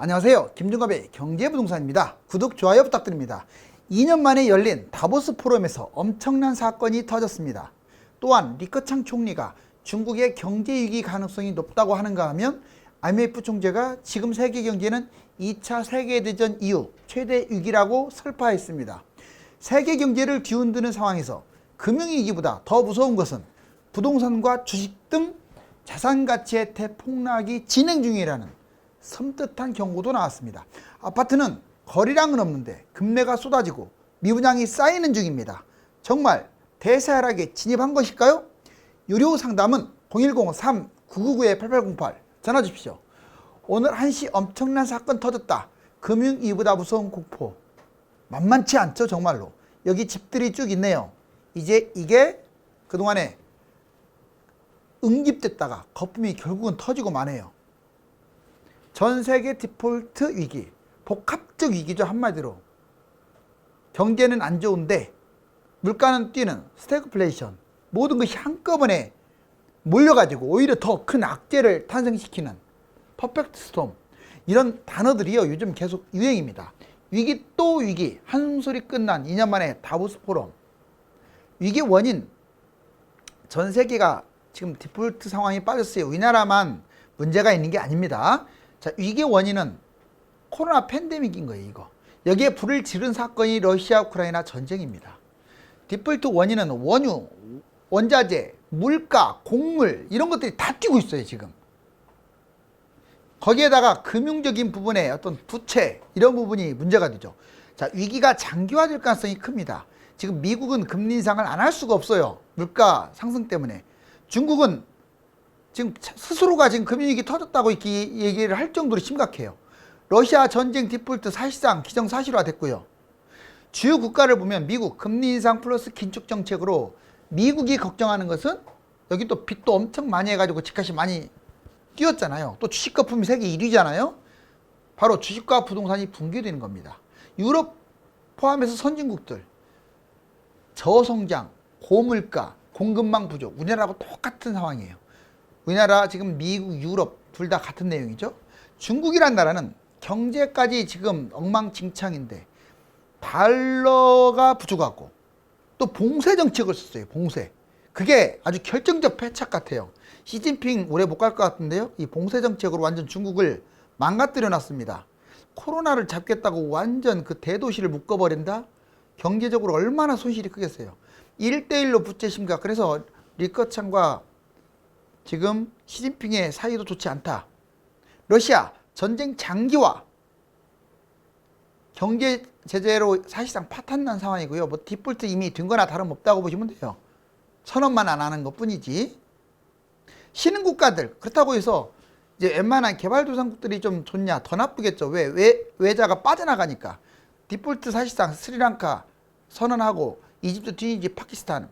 안녕하세요. 김준갑의 경제부동산입니다. 구독, 좋아요 부탁드립니다. 2년 만에 열린 다보스 포럼에서 엄청난 사건이 터졌습니다. 또한 리커창 총리가 중국의 경제 위기 가능성이 높다고 하는가 하면 IMF 총재가 지금 세계 경제는 2차 세계대전 이후 최대 위기라고 설파했습니다. 세계 경제를 뒤흔드는 상황에서 금융위기보다 더 무서운 것은 부동산과 주식 등 자산 가치의 대폭락이 진행 중이라는 섬뜩한 경고도 나왔습니다. 아파트는 거리량은 없는데 금매가 쏟아지고 미분양이 쌓이는 중입니다. 정말 대세하락에 진입한 것일까요? 유료 상담은 010-3999-8808 전화 주십시오. 오늘 1시 엄청난 사건 터졌다. 금융위기보다 무서운 공포. 만만치 않죠, 정말로. 여기 집들이 쭉 있네요. 이제 이게 그동안에 응집됐다가 거품이 결국은 터지고 마네요. 전 세계 디폴트 위기, 복합적 위기죠, 한마디로. 경제는 안 좋은데 물가는 뛰는 스태그플레이션, 모든 것이 한꺼번에 몰려가지고 오히려 더 큰 악재를 탄생시키는 퍼펙트 스톰, 이런 단어들이요 요즘 계속 유행입니다. 위기 또 위기, 한숨소리 끝난 2년 만에 다보스 포럼. 위기 원인, 전 세계가 지금 디폴트 상황이 빠졌어요. 우리나라만 문제가 있는 게 아닙니다. 자, 위기 원인은 코로나 팬데믹인 거예요, 이거. 여기에 불을 지른 사건이 러시아 우크라이나 전쟁입니다. 디폴트 원인은 원유, 원자재, 물가, 곡물 이런 것들이 다 뛰고 있어요, 지금. 거기에다가 금융적인 부분의 어떤 부채 이런 부분이 문제가 되죠. 자, 위기가 장기화될 가능성이 큽니다. 지금 미국은 금리 인상을 안 할 수가 없어요. 물가 상승 때문에. 중국은 지금 스스로가 지금 금융위기 터졌다고 이렇게 얘기를 할 정도로 심각해요. 러시아 전쟁 디폴트 사실상 기정사실화 됐고요. 주요 국가를 보면 미국 금리 인상 플러스 긴축 정책으로 미국이 걱정하는 것은 여기 또 빚도 엄청 많이 해가지고 집값이 많이 뛰었잖아요. 또 주식 거품이 세계 1위잖아요. 바로 주식과 부동산이 붕괴되는 겁니다. 유럽 포함해서 선진국들 저성장, 고물가, 공급망 부족, 우리나라하고 똑같은 상황이에요. 우리나라 지금 미국, 유럽 둘 다 같은 내용이죠. 중국이란 나라는 경제까지 지금 엉망진창인데 달러가 부족하고 또 봉쇄 정책을 썼어요. 봉쇄. 그게 아주 결정적 패착 같아요. 시진핑 오래 못 갈 것 같은데요. 이 봉쇄 정책으로 완전 중국을 망가뜨려 놨습니다. 코로나를 잡겠다고 완전 그 대도시를 묶어버린다? 경제적으로 얼마나 손실이 크겠어요. 1대1로 부채 심각. 그래서 리커창과 지금 시진핑의 사이도 좋지 않다. 러시아 전쟁 장기화, 경제 제재로 사실상 파탄난 상황이고요. 뭐 디폴트 이미 된 거나 다름없다고 보시면 돼요. 선언만 안 하는 것 뿐이지. 신흥 국가들, 그렇다고 해서 이제 웬만한 개발도상국들이 좀 좋냐? 더 나쁘겠죠. 외자가 빠져나가니까. 디폴트 사실상 스리랑카 선언하고 이집트, 튀니지, 파키스탄,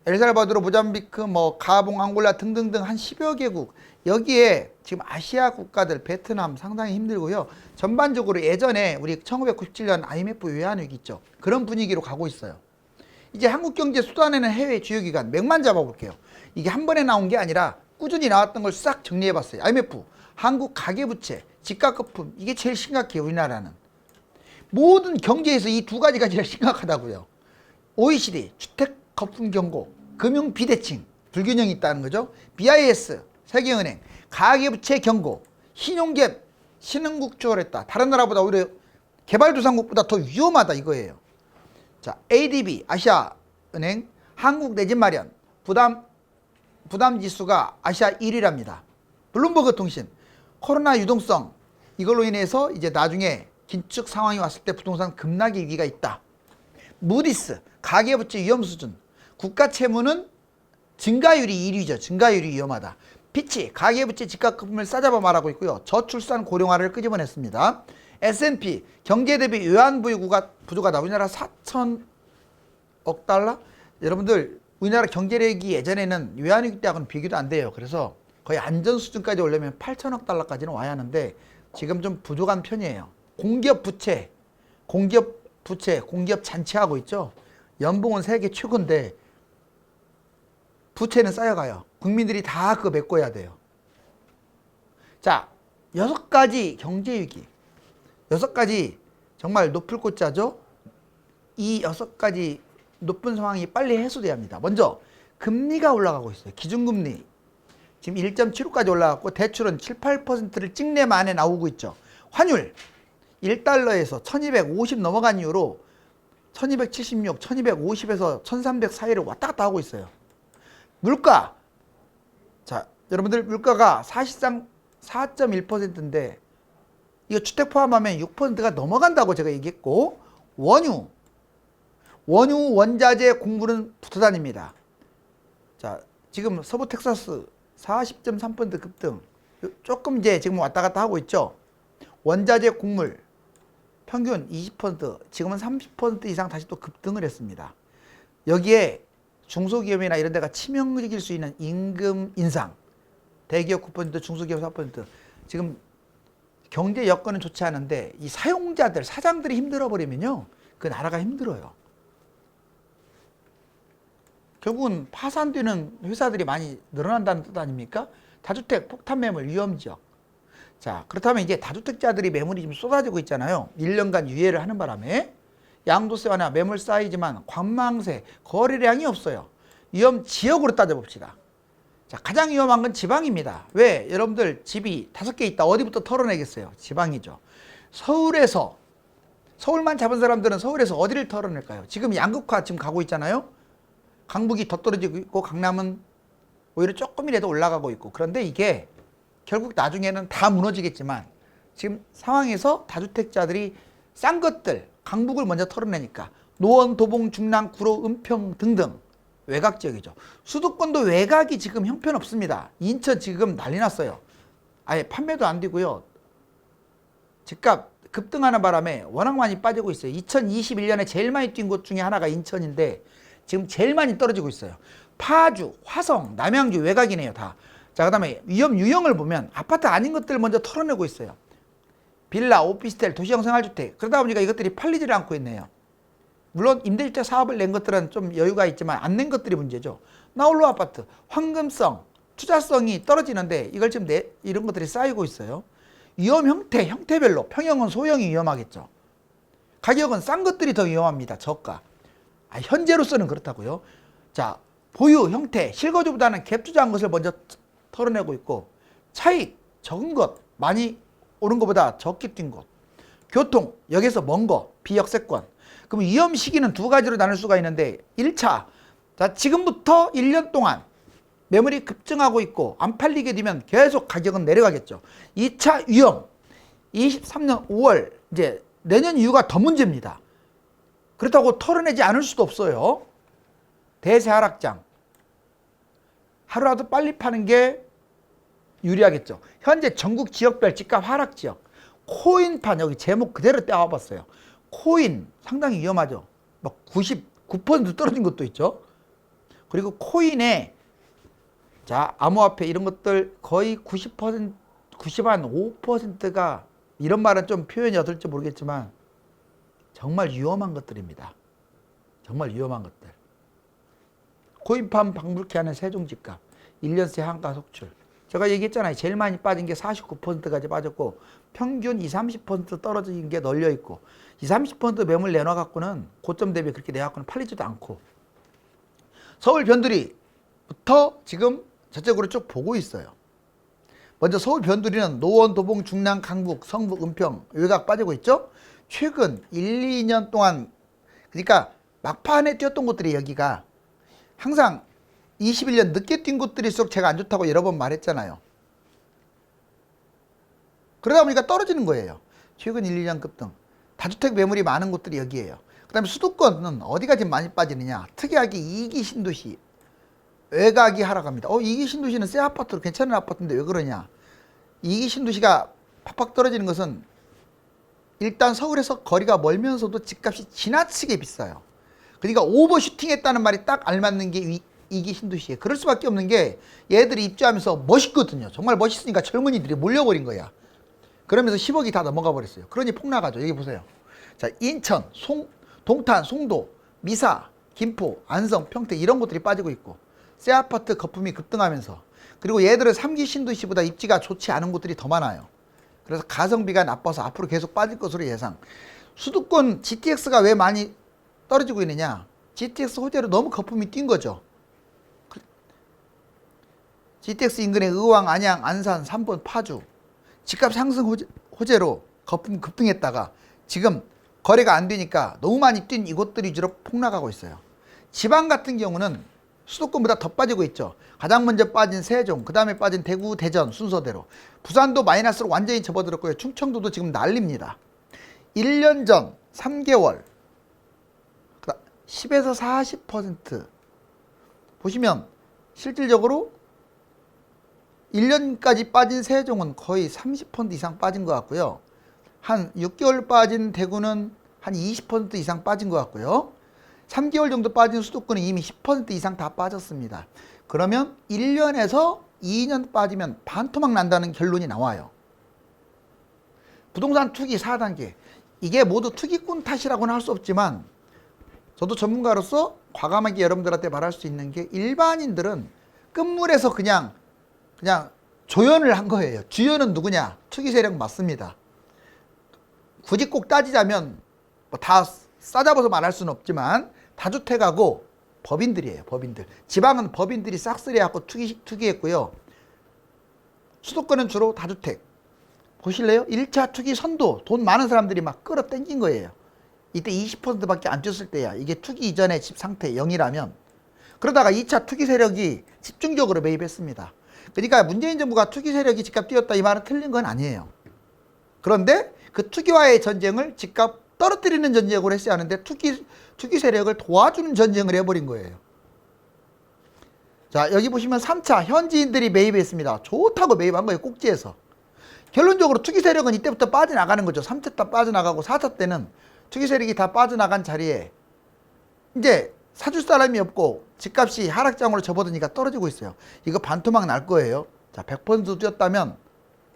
엘살바도르, 모잠비크, 뭐 가봉, 앙골라 등등등 한 10여 개국, 여기에 지금 아시아 국가들, 베트남 상당히 힘들고요. 전반적으로 예전에 우리 1997년 IMF 외환위기 있죠. 그런 분위기로 가고 있어요. 이제 한국 경제 쏟아내는 해외 주요기관 맥만 잡아볼게요. 이게 한 번에 나온 게 아니라 꾸준히 나왔던 걸 싹 정리해봤어요. IMF, 한국 가계부채, 집값거품, 이게 제일 심각해요, 우리나라는. 모든 경제에서 이 두 가지가 제일 심각하다고요. OECD, 주택거품 경고, 금융 비대칭, 불균형이 있다는 거죠. BIS, 세계은행, 가계부채 경고, 신용갭, 신흥국 추월했다. 다른 나라보다 오히려 개발도상국보다 더 위험하다 이거예요. 자, ADB, 아시아은행, 한국 내 집 마련, 부담 지수가 아시아 1위랍니다. 블룸버그 통신, 코로나 유동성, 이걸로 인해서 이제 나중에 긴축 상황이 왔을 때 부동산 급락의 위기가 있다. 무디스, 가계부채 위험 수준, 국가 채무는 증가율이 1위죠. 증가율이 위험하다. 피치, 가계부채 집값거품을 싸잡아 말하고 있고요. 저출산 고령화를 끄집어냈습니다. S&P, 경제 대비 외환부유 부족하다. 우리나라 4천억 달러? 여러분들 우리나라 경제력이 예전에는 외환위기 때하고는 비교도 안 돼요. 그래서 거의 안전 수준까지 오려면 8천억 달러까지는 와야 하는데 지금 좀 부족한 편이에요. 공기업 부채, 공기업 잔치하고 있죠. 연봉은 세계 최고인데 부채는 쌓여가요. 국민들이 다 그거 메꿔야 돼요. 자, 6가지 경제 위기, 6가지 정말 높을 꽃자죠. 이 6가지 높은 상황이 빨리 해소돼야 합니다. 먼저 금리가 올라가고 있어요. 기준금리 지금 1.75까지 올라갔고 대출은 7, 8%를 찍내 만에 나오고 있죠. 환율 1달러에서 1250 넘어간 이후로 1276, 1250에서 1300 사이를 왔다 갔다 하고 있어요. 물가, 자 여러분들 물가가 사실상 4.1%인데 이거 주택 포함하면 6%가 넘어간다고 제가 얘기했고, 원유 원자재 공부는 붙어 다닙니다. 자 지금 서부 텍사스 40.3% 급등, 조금 이제 지금 왔다 갔다 하고 있죠. 원자재 곡물 평균 20%, 지금은 30% 이상 다시 또 급등을 했습니다. 여기에 중소기업이나 이런 데가 치명적일 수 있는 임금 인상, 대기업 9%, 중소기업 4%, 지금 경제 여건은 좋지 않은데 이 사용자들, 사장들이 힘들어 버리면요, 그 나라가 힘들어요. 결국은 파산되는 회사들이 많이 늘어난다는 뜻 아닙니까? 다주택 폭탄 매물 위험지역. 자, 그렇다면 이제 다주택자들이 매물이 지금 쏟아지고 있잖아요. 1년간 유예를 하는 바람에 양도세 완화, 매물 쌓이지만 관망세, 거래량이 없어요. 위험 지역으로 따져봅시다. 자, 가장 위험한 건 지방입니다. 왜? 여러분들 집이 5개 있다. 어디부터 털어내겠어요? 지방이죠. 서울만 잡은 사람들은 서울에서 어디를 털어낼까요? 지금 양극화 지금 가고 있잖아요. 강북이 더 떨어지고 있고 강남은 오히려 조금이라도 올라가고 있고, 그런데 이게 결국 나중에는 다 무너지겠지만 지금 상황에서 다주택자들이 싼 것들, 강북을 먼저 털어내니까 노원, 도봉, 중랑, 구로, 은평 등등 외곽 지역이죠. 수도권도 외곽이 지금 형편없습니다. 인천 지금 난리 났어요. 아예 판매도 안 되고요. 집값 급등하는 바람에 워낙 많이 빠지고 있어요. 2021년에 제일 많이 뛴 곳 중에 하나가 인천인데 지금 제일 많이 떨어지고 있어요. 파주, 화성, 남양주 외곽이네요, 다. 자, 그 다음에 위험 유형을 보면 아파트 아닌 것들을 먼저 털어내고 있어요. 빌라, 오피스텔, 도시형 생활주택. 그러다 보니까 이것들이 팔리지를 않고 있네요. 물론 임대주택 사업을 낸 것들은 좀 여유가 있지만 안 낸 것들이 문제죠. 나홀로 아파트, 황금성, 투자성이 떨어지는데 이걸 지금 이런 것들이 쌓이고 있어요. 위험 형태별로 평형은 소형이 위험하겠죠. 가격은 싼 것들이 더 위험합니다. 저가. 현재로서는 그렇다고요. 자, 보유 형태, 실거주보다는 갭 투자한 것을 먼저 털어내고 있고, 차익 적은 것, 많이 오른 것보다 적게 뛴 것, 교통 여기서 먼 거, 비역세권. 그럼 위험 시기는 두 가지로 나눌 수가 있는데, 1차, 자 지금부터 1년 동안 매물이 급증하고 있고 안 팔리게 되면 계속 가격은 내려가겠죠. 2차 위험, 23년 5월 이제 내년 이후가 더 문제입니다. 그렇다고 털어내지 않을 수도 없어요. 대세 하락장. 하루라도 빨리 파는 게 유리하겠죠. 현재 전국 지역별 집값 하락 지역. 코인판 여기 제목 그대로 떼와봤어요. 코인 상당히 위험하죠. 막 99% 떨어진 것도 있죠. 그리고 코인에 자 암호화폐 이런 것들 거의 90%, 95%가 이런 말은 좀 표현이 어떨지 모르겠지만 정말 위험한 것들입니다. 정말 위험한 것들. 코인판 방불케 하는 세종집값, 1년새 한가 속출. 제가 얘기했잖아요. 제일 많이 빠진 게 49%까지 빠졌고 평균 20, 30% 떨어진 게 널려있고 20, 30% 매물 내놔갖고는 고점 대비 그렇게 내갖고는 팔리지도 않고, 서울 변두리부터 지금 저쪽으로 쭉 보고 있어요. 먼저 서울 변두리는 노원, 도봉, 중랑, 강북, 성북, 은평 외곽 빠지고 있죠. 최근 1, 2년 동안, 그러니까 막판에 뛰었던 곳들이 여기가 항상 21년 늦게 뛴 곳들일수록 제가 안 좋다고 여러 번 말했잖아요. 그러다 보니까 떨어지는 거예요. 최근 1, 2년 급등. 다주택 매물이 많은 곳들이 여기예요. 그 다음에 수도권은 어디가 지금 많이 빠지느냐. 특이하게 2기 신도시 외곽이 하락합니다. 2기 신도시는 새 아파트로 괜찮은 아파트인데 왜 그러냐. 2기 신도시가 팍팍 떨어지는 것은 일단 서울에서 거리가 멀면서도 집값이 지나치게 비싸요. 그러니까 오버슈팅 했다는 말이 딱 알맞는 게 2기 신도시에. 그럴 수밖에 없는 게 얘들이 입주하면서 멋있거든요. 정말 멋있으니까 젊은이들이 몰려버린 거야. 그러면서 10억이 다 넘어가 버렸어요. 그러니 폭락하죠. 여기 보세요. 자, 인천, 동탄, 송도, 미사, 김포, 안성, 평택 이런 곳들이 빠지고 있고 새 아파트 거품이 급등하면서, 그리고 얘들은 3기 신도시보다 입지가 좋지 않은 곳들이 더 많아요. 그래서 가성비가 나빠서 앞으로 계속 빠질 것으로 예상. 수도권 GTX가 왜 많이 떨어지고 있느냐? GTX 호재로 너무 거품이 뛴 거죠. GTX 인근의 의왕, 안양, 안산, 삼본, 파주 집값 상승 호재로 거품 급등했다가 지금 거래가 안 되니까 너무 많이 뛴 이곳들 위주로 폭락하고 있어요. 지방 같은 경우는 수도권보다 더 빠지고 있죠. 가장 먼저 빠진 세종, 그 다음에 빠진 대구, 대전 순서대로. 부산도 마이너스로 완전히 접어들었고요. 충청도도 지금 난립니다. 1년 전 3개월 10에서 40% 보시면 실질적으로 1년까지 빠진 세종은 거의 30% 이상 빠진 것 같고요. 한 6개월 빠진 대구는 한 20% 이상 빠진 것 같고요. 3개월 정도 빠진 수도권은 이미 10% 이상 다 빠졌습니다. 그러면 1년에서 2년 빠지면 반토막 난다는 결론이 나와요. 부동산 투기 4단계. 이게 모두 투기꾼 탓이라고는 할 수 없지만 저도 전문가로서 과감하게 여러분들한테 말할 수 있는 게 일반인들은 끝물에서 그냥 조연을 한 거예요. 주연은 누구냐? 투기 세력 맞습니다. 굳이 꼭 따지자면 뭐 다 싸잡아서 말할 수는 없지만 다주택하고 법인들이에요. 법인들. 지방은 법인들이 싹쓸이하고 투기했고요. 수도권은 주로 다주택. 보실래요? 1차 투기 선도 돈 많은 사람들이 막 끌어당긴 거예요. 이때 20%밖에 안 뛰었을 때야. 이게 투기 이전의 집 상태 0이라면 그러다가 2차 투기 세력이 집중적으로 매입했습니다. 그러니까 문재인 정부가 투기 세력이 집값 뛰었다 이 말은 틀린 건 아니에요. 그런데 그 투기와의 전쟁을 집값 떨어뜨리는 전쟁으로 했어야 하는데 투기 세력을 도와주는 전쟁을 해버린 거예요. 자, 여기 보시면 3차 현지인들이 매입했습니다. 좋다고 매입한 거예요. 꼭지에서. 결론적으로 투기 세력은 이때부터 빠져나가는 거죠. 3차 때 빠져나가고 4차 때는 투기 세력이 다 빠져나간 자리에 이제 사줄 사람이 없고 집값이 하락장으로 접어드니까 떨어지고 있어요. 이거 반토막 날 거예요. 자, 100% 뛰었다면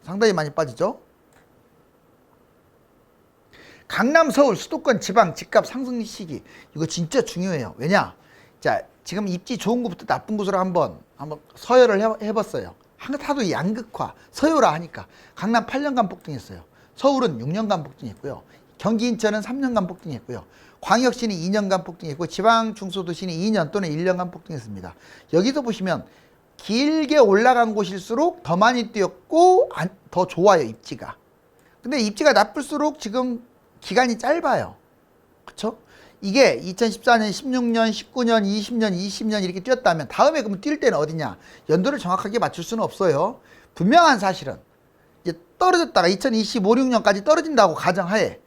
상당히 많이 빠지죠. 강남, 서울, 수도권, 지방 집값 상승 시기. 이거 진짜 중요해요. 왜냐? 자, 지금 입지 좋은 곳부터 나쁜 곳으로 한번 서열을 해봤어요. 하도 양극화, 서열화 하니까. 강남 8년간 폭등했어요. 서울은 6년간 폭등했고요. 경기 인천은 3년간 폭등했고요. 광역시는 2년간 폭등했고 지방 중소도시는 2년 또는 1년간 폭등했습니다. 여기서 보시면 길게 올라간 곳일수록 더 많이 뛰었고 더 좋아요. 입지가. 근데 입지가 나쁠수록 지금 기간이 짧아요. 그렇죠? 이게 2014년, 16년, 19년, 20년, 20년 이렇게 뛰었다면 다음에 그러면 뛸 때는 어디냐? 연도를 정확하게 맞출 수는 없어요. 분명한 사실은 이제 떨어졌다가 2025, 6년까지 떨어진다고 가정하에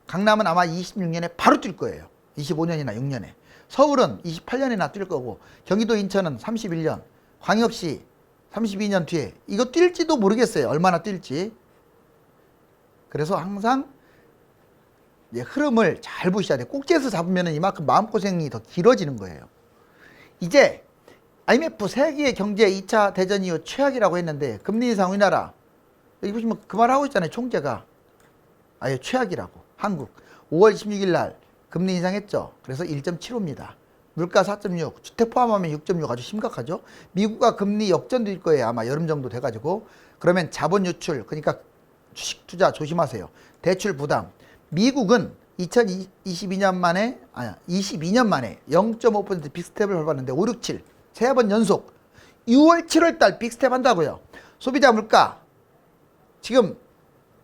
강남은 아마 26년에 바로 뛸 거예요. 25년이나 6년에. 서울은 28년이나 뛸 거고 경기도 인천은 31년, 광역시 32년 뒤에 이거 뛸지도 모르겠어요. 얼마나 뛸지. 그래서 항상 흐름을 잘 보셔야 돼요. 꼭지에서 잡으면 이만큼 마음고생이 더 길어지는 거예요. 이제 IMF 세계 경제 2차 대전 이후 최악이라고 했는데 금리 인상 우리나라 여기 보시면 그 말 하고 있잖아요. 총재가 아예 최악이라고. 한국 5월 26일 날 금리 인상했죠. 그래서 1.75입니다. 물가 4.6, 주택 포함하면 6.6 아주 심각하죠. 미국과 금리 역전될 거예요. 아마 여름 정도 돼가지고. 그러면 자본 유출, 그러니까 주식 투자 조심하세요. 대출 부담. 미국은 22년 만에 0.5% 빅스텝을 밟았는데 5, 6, 7 세 번 연속 6월 7월 달 빅스텝 한다고요. 소비자 물가 지금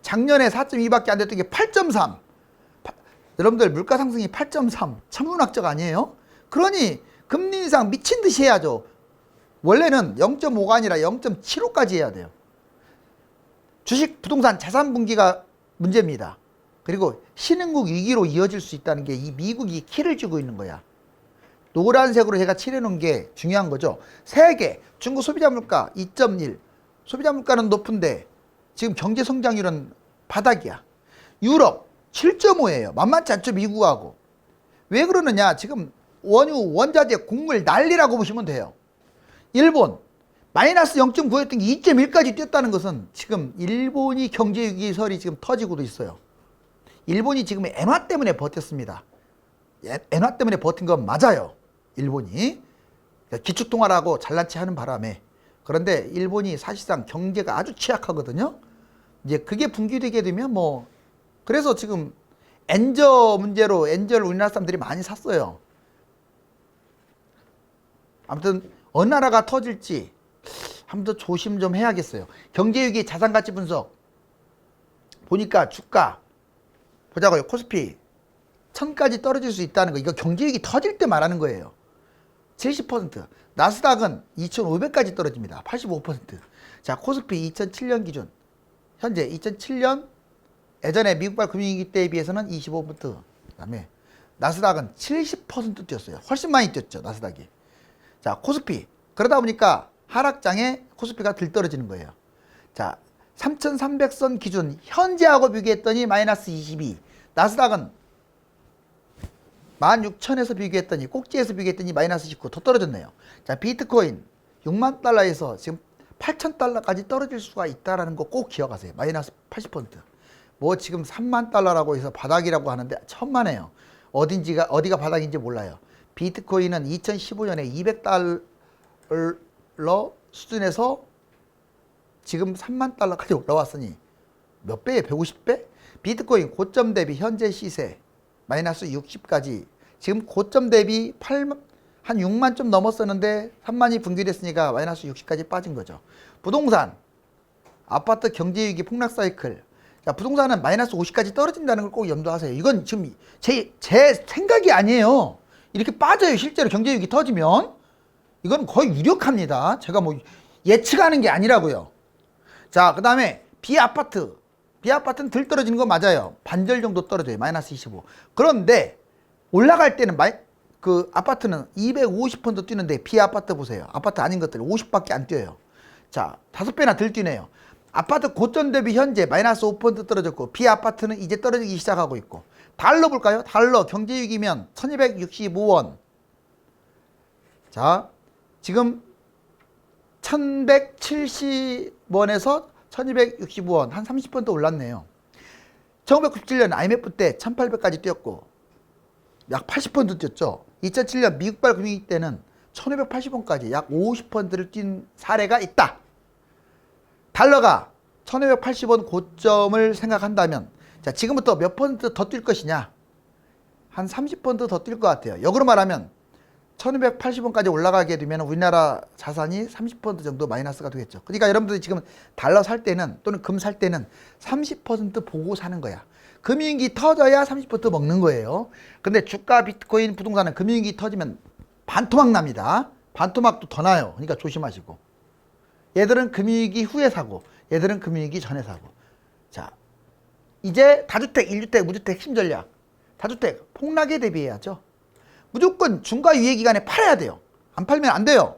작년에 4.2밖에 안 됐던 게 8.3. 여러분들 물가 상승이 8.3 천문학적 아니에요? 그러니 금리 인상 미친 듯이 해야죠. 원래는 0.5가 아니라 0.75까지 해야 돼요. 주식 부동산 자산 분기가 문제입니다. 그리고 신흥국 위기로 이어질 수 있다는 게 이 미국이 키를 쥐고 있는 거야. 노란색으로 제가 칠해놓은 게 중요한 거죠. 세계 중국 소비자 물가 2.1. 소비자 물가는 높은데 지금 경제 성장률은 바닥이야. 유럽 7.5예요. 만만치 않죠. 미국하고. 왜 그러느냐. 지금 원유, 원자재, 곡물 난리라고 보시면 돼요. 일본 마이너스 0.9였던 게 2.1까지 뛰었다는 것은 지금 일본이 경제위기설이 지금 터지고도 있어요. 일본이 지금 엔화 때문에 버텼습니다. 엔화 때문에 버틴 건 맞아요. 일본이. 기축통화라고 잘난 체 하는 바람에. 그런데 일본이 사실상 경제가 아주 취약하거든요. 이제 그게 분기되게 되면 뭐 그래서 지금 엔저 문제로 엔저를 우리나라 사람들이 많이 샀어요. 아무튼 어느 나라가 터질지 한번 더 조심 좀 해야겠어요. 경제위기 자산가치 분석 보니까 주가 보자고요. 코스피 1000까지 떨어질 수 있다는 거. 이거 경제위기 터질 때 말하는 거예요. 70%. 나스닥은 2500까지 떨어집니다. 85%. 자, 코스피 2007년 기준. 현재 2007년 예전에 미국발 금융위기 때에 비해서는 25%. 그다음에 나스닥은 70% 뛰었어요. 훨씬 많이 뛰었죠, 나스닥이. 자, 코스피. 그러다 보니까 하락장에 코스피가 들떨어지는 거예요. 자, 3300선 기준 현재하고 비교했더니 마이너스 22. 나스닥은 16,000에서 비교했더니 꼭지에서 비교했더니 마이너스 19. 더 떨어졌네요. 자, 비트코인 6만 달러에서 지금 8천 달러까지 떨어질 수가 있다는 거 꼭 기억하세요. 마이너스 80%. 뭐 지금 3만 달러라고 해서 바닥이라고 하는데 천만에요. 어디가 바닥인지 몰라요. 비트코인은 2015년에 200달러 수준에서 지금 3만 달러까지 올라왔으니 몇 배에 150배? 비트코인 고점 대비 현재 시세 마이너스 60까지 지금 고점 대비 한 6만 좀 넘었었는데 3만이 분기됐으니까 마이너스 60까지 빠진 거죠. 부동산, 아파트 경제위기 폭락 사이클. 자, 부동산은 마이너스 50까지 떨어진다는 걸 꼭 염두하세요. 이건 지금 제 생각이 아니에요. 이렇게 빠져요. 실제로 경제위기 터지면. 이건 거의 유력합니다. 제가 뭐 예측하는 게 아니라고요. 자, 그 다음에 비아파트. 비아파트는 들 떨어지는 거 맞아요. 반절 정도 떨어져요. 마이너스 25. 그런데 올라갈 때는 그 아파트는 250% 뛰는데 비아파트 보세요. 아파트 아닌 것들 50밖에 안 뛰어요. 자, 5배나 들 뛰네요. 아파트 고점 대비 현재 마이너스 5% 떨어졌고 비아파트는 이제 떨어지기 시작하고 있고. 달러 볼까요? 달러 경제위기면 1265원. 자, 지금 1170원에서 1265원 한 30% 올랐네요. 1997년 IMF 때 1800까지 뛰었고 약 80% 뛰었죠. 2007년 미국발 금융위기 때는 1580원까지 약 50%를 뛴 사례가 있다. 달러가 1580원 고점을 생각한다면 자, 지금부터 몇 퍼센트 더 뛸 것이냐? 한 30% 더 뛸 것 같아요. 역으로 말하면 1280원까지 올라가게 되면 우리나라 자산이 30% 정도 마이너스가 되겠죠. 그러니까 여러분들이 지금 달러 살 때는 또는 금 살 때는 30% 보고 사는 거야. 금융위기 터져야 30% 먹는 거예요. 근데 주가, 비트코인, 부동산은 금융위기 터지면 반토막 납니다. 반토막도 더 나요. 그러니까 조심하시고. 얘들은 금융위기 후에 사고, 얘들은 금융위기 전에 사고. 자, 이제 다주택, 1주택, 무주택 핵심 전략. 다주택 폭락에 대비해야죠. 무조건 중과 유예 기간에 팔아야 돼요. 안 팔면 안 돼요.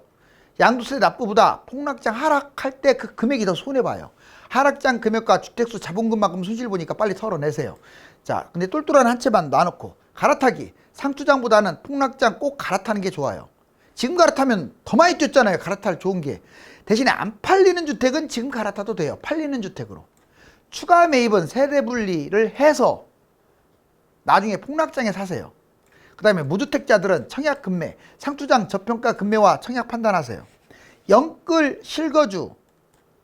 양도세 납부보다 폭락장 하락할 때 그 금액이 더 손해봐요. 하락장 금액과 주택수 자본금만큼 손실 보니까 빨리 털어내세요. 자, 근데 똘똘한 한 채만 놔놓고 갈아타기. 상투장보다는 폭락장 꼭 갈아타는 게 좋아요. 지금 갈아타면 더 많이 뛰었잖아요. 갈아탈 좋은 게. 대신에 안 팔리는 주택은 지금 갈아타도 돼요. 팔리는 주택으로. 추가 매입은 세대 분리를 해서 나중에 폭락장에 사세요. 그 다음에 무주택자들은 청약 금매, 상투장 저평가 금매와 청약 판단하세요. 영끌 실거주,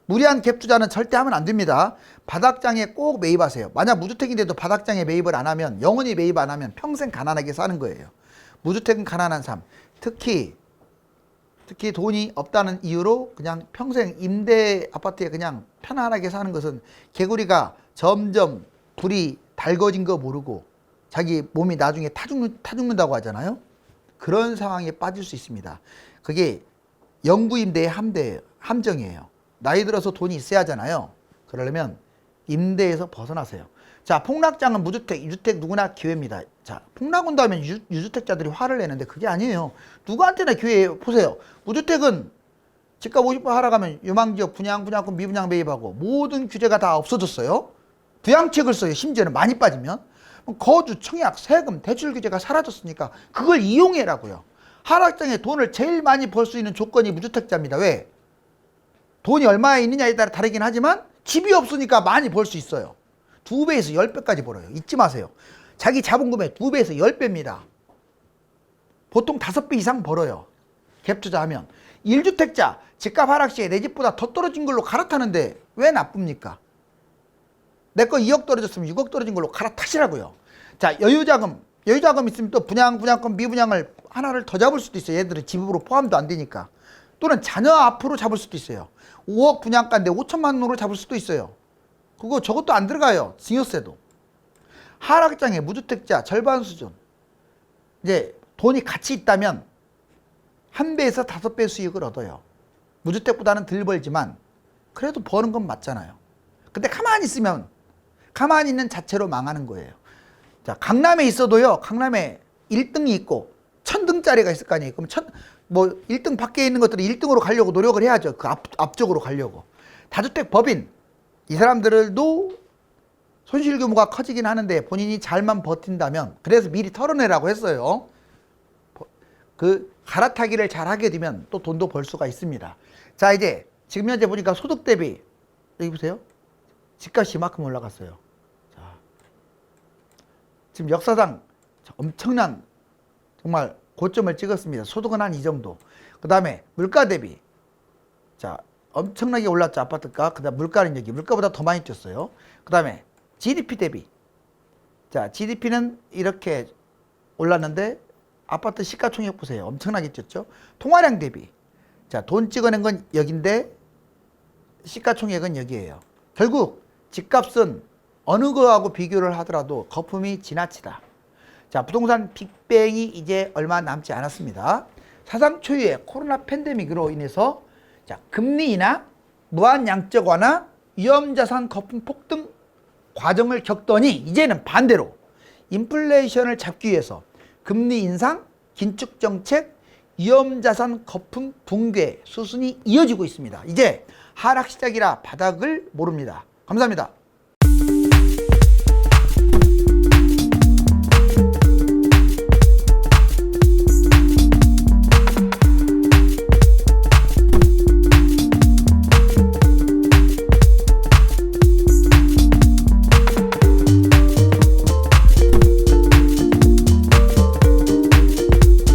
무리한 갭 투자는 절대 하면 안 됩니다. 바닥장에 꼭 매입하세요. 만약 무주택인데도 바닥장에 매입을 안 하면, 영원히 매입 안 하면 평생 가난하게 사는 거예요. 무주택은 가난한 삶. 특히 돈이 없다는 이유로 그냥 평생 임대 아파트에 그냥 편안하게 사는 것은 개구리가 점점 불이 달궈진 거 모르고 자기 몸이 나중에 타죽는다고 하잖아요. 그런 상황에 빠질 수 있습니다. 그게 영구임대의 함정이에요. 나이 들어서 돈이 있어야 하잖아요. 그러려면 임대에서 벗어나세요. 자, 폭락장은 무주택, 이주택 누구나 기회입니다. 자, 폭락 온다면 유주택자들이 화를 내는데 그게 아니에요. 누구한테나 기회 보세요. 무주택은 집값 50% 하락하면 유망지역 분양권 미분양 매입하고 모든 규제가 다 없어졌어요. 부양책을 써요. 심지어는 많이 빠지면. 거주, 청약, 세금, 대출 규제가 사라졌으니까 그걸 이용해라고요. 하락장에 돈을 제일 많이 벌 수 있는 조건이 무주택자입니다. 왜? 돈이 얼마에 있느냐에 따라 다르긴 하지만 집이 없으니까 많이 벌 수 있어요. 2배에서 10배까지 벌어요. 잊지 마세요. 자기 자본금의 2배에서 10배입니다. 보통 5배 이상 벌어요. 갭 투자하면. 1주택자 집값 하락 시에 내 집보다 더 떨어진 걸로 갈아타는데 왜 나쁩니까? 내 거 2억 떨어졌으면 6억 떨어진 걸로 갈아타시라고요. 자, 여유자금 있으면 또 분양권, 미분양을 하나를 더 잡을 수도 있어요. 얘들은 지급으로 포함도 안 되니까. 또는 자녀 앞으로 잡을 수도 있어요. 5억 분양가인데 5천만 원으로 잡을 수도 있어요. 그거 저것도 안 들어가요. 증여세도. 하락장에 무주택자 절반 수준. 이제 돈이 같이 있다면 1배에서 5배 수익을 얻어요. 무주택보다는 덜 벌지만 그래도 버는 건 맞잖아요. 근데 가만히 있으면 가만히 있는 자체로 망하는 거예요. 자, 강남에 있어도요. 강남에 1등이 있고 1000등짜리가 있을 거 아니에요. 그럼 1등 밖에 있는 것들이 1등으로 가려고 노력을 해야죠. 그 앞쪽으로 가려고. 다주택 법인 이 사람들도 손실 규모가 커지긴 하는데 본인이 잘만 버틴다면, 그래서 미리 털어내라고 했어요. 그 갈아타기를 잘 하게 되면 또 돈도 벌 수가 있습니다. 자, 이제 지금 현재 보니까 소득 대비 여기 보세요. 집값이 이만큼 올라갔어요. 자, 지금 역사상 엄청난 정말 고점을 찍었습니다. 소득은 한 이 정도. 그 다음에 물가 대비, 자, 엄청나게 올랐죠. 아파트가. 그 다음 물가는 여기 물가보다 더 많이 뛰었어요. 그 다음에 GDP 대비, 자, GDP는 이렇게 올랐는데 아파트 시가총액 보세요. 엄청나게 뛰었죠. 통화량 대비, 자, 돈 찍어낸 건 여긴데 시가총액은 여기에요. 결국 집값은 어느 거하고 비교를 하더라도 거품이 지나치다. 자, 부동산 빅뱅이 이제 얼마 남지 않았습니다. 사상 초유의 코로나 팬데믹으로 인해서, 자, 금리 인하, 무한 양적 완화, 위험자산 거품 폭등 과정을 겪더니 이제는 반대로 인플레이션을 잡기 위해서 금리 인상, 긴축 정책, 위험자산 거품 붕괴 수순이 이어지고 있습니다. 이제 하락 시작이라 바닥을 모릅니다. 감사합니다.